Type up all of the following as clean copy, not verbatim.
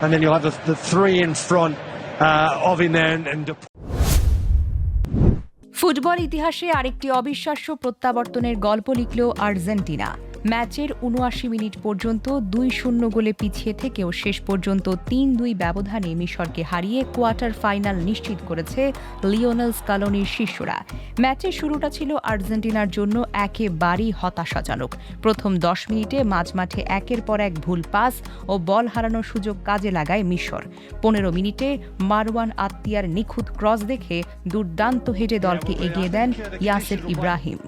And then you'll have the three in front of him there. And football ইতিহাসে আরেকটি অবিশ্বাস্য প্রত্যাবর্তনের গল্প লিখল আর্জেন্টিনা। ম্যাচের ৭৯ মিনিট পর্যন্ত ২-০ গোলে পিছিয়ে থেকেও শেষ পর্যন্ত ৩-২ ব্যবধানে মিশরকে হারিয়ে কোয়ার্টার ফাইনাল নিশ্চিত করেছে লিওনেল স্কালোনির শিষ্যরা। ম্যাচের শুরুটা ছিল আর্জেন্টিনার জন্য একেবারেই হতাশাজনক। প্রথম ১০ মিনিটে মাঝমাঠে একের পর এক ভুল পাস ও বল হারানোর সুযোগ কাজে লাগায় মিশর। ১৫ মিনিটে মারওয়ান আত্তিয়ার নিখুঁত ক্রস দেখে দুর্দান্ত হেডে দলকে এগিয়ে দেন ইয়াসের ইব্রাহিম।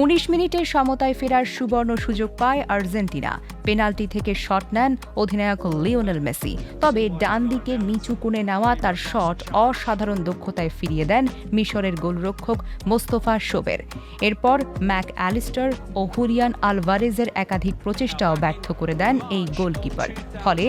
১৯ মিনিটে সমতায় ফেরার সুবর্ণ সুযোগ পায় আর্জেন্টিনা। পেনাল্টি থেকে শট নেন অধিনায়ক লিওনেল মেসি, তবে ডান দিকে নিচু কোণে নেওয়া তার শট অসাধারণ দক্ষতায় ফিরিয়ে দেন মিশরের গোলরক্ষক মোস্তফা শোবের। এরপর ম্যাক অ্যালিস্টার ও হুলিয়ান আলভারেজের একাধিক প্রচেষ্টাও ব্যর্থ করে দেন এই গোলকিপার। ফলে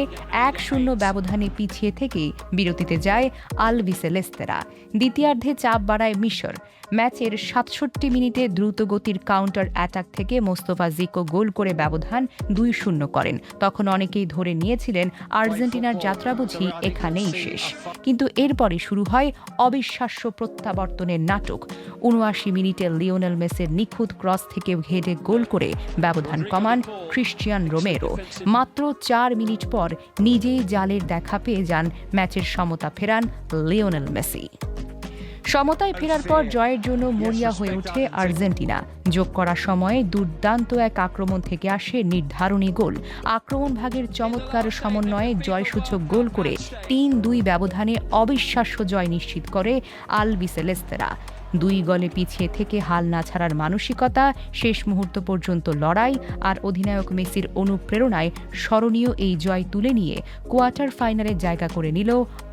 ১-০ ব্যবধানে পিছিয়ে থেকেই বিরতিতে যায় আলবিসেলেস্তেরা। দ্বিতীয়ার্ধে চাপ বাড়ায় মিশর। ম্যাচের ৬৭ মিনিটে দ্রুতগতির কাউন্টার অ্যাটাক থেকে মোস্তফা জিকো গোল করে ব্যবধান ২-০ করেন। তখন অনেকেই ধরে নিয়েছিলেন আর্জেন্টিনার যাত্রা বুঝি এখানেই শেষ। কিন্তু এরপরে শুরু হয় অবিশ্বাস্য প্রত্যাবর্তনের নাটক। ৭৯ মিনিটে লিওনেল মেসির নিখুঁত ক্রস থেকে হেডে গোল করে ব্যবধান কমান ক্রিশ্চিয়ান রোমেরো। মাত্র ৪ মিনিট পর নিজেই জালের দেখা পেয়ে যান ম্যাচের সমতা ফেরান লিওনেল মেসি। সমতায় ফেরার পর জয়ের জন্য মরিয়া হয়ে ওঠে আর্জেন্টিনা। যোগ করার সময়ে দুর্দান্ত এক আক্রমণ থেকে আসে নির্ধারণী গোল। আক্রমণ ভাগের চমৎকার সমন্বয়ে জয়সূচক গোল করে ৩-২ ব্যবধানে অবিশ্বাস্য জয় নিশ্চিত করে আলবিসেলেস্তেরা। ২ গোলে পিছিয়ে থেকে হাল না ছাড়ার মানসিকতা, শেষ মুহূর্ত পর্যন্ত লড়াই আর অধিনায়ক মেসির অনুপ্রেরণায় স্মরণীয় এই জয় তুলে নিয়ে কোয়ার্টার ফাইনালে জায়গা করে নিল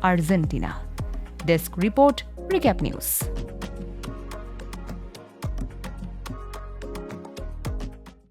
Argentina. Desk report, recap news.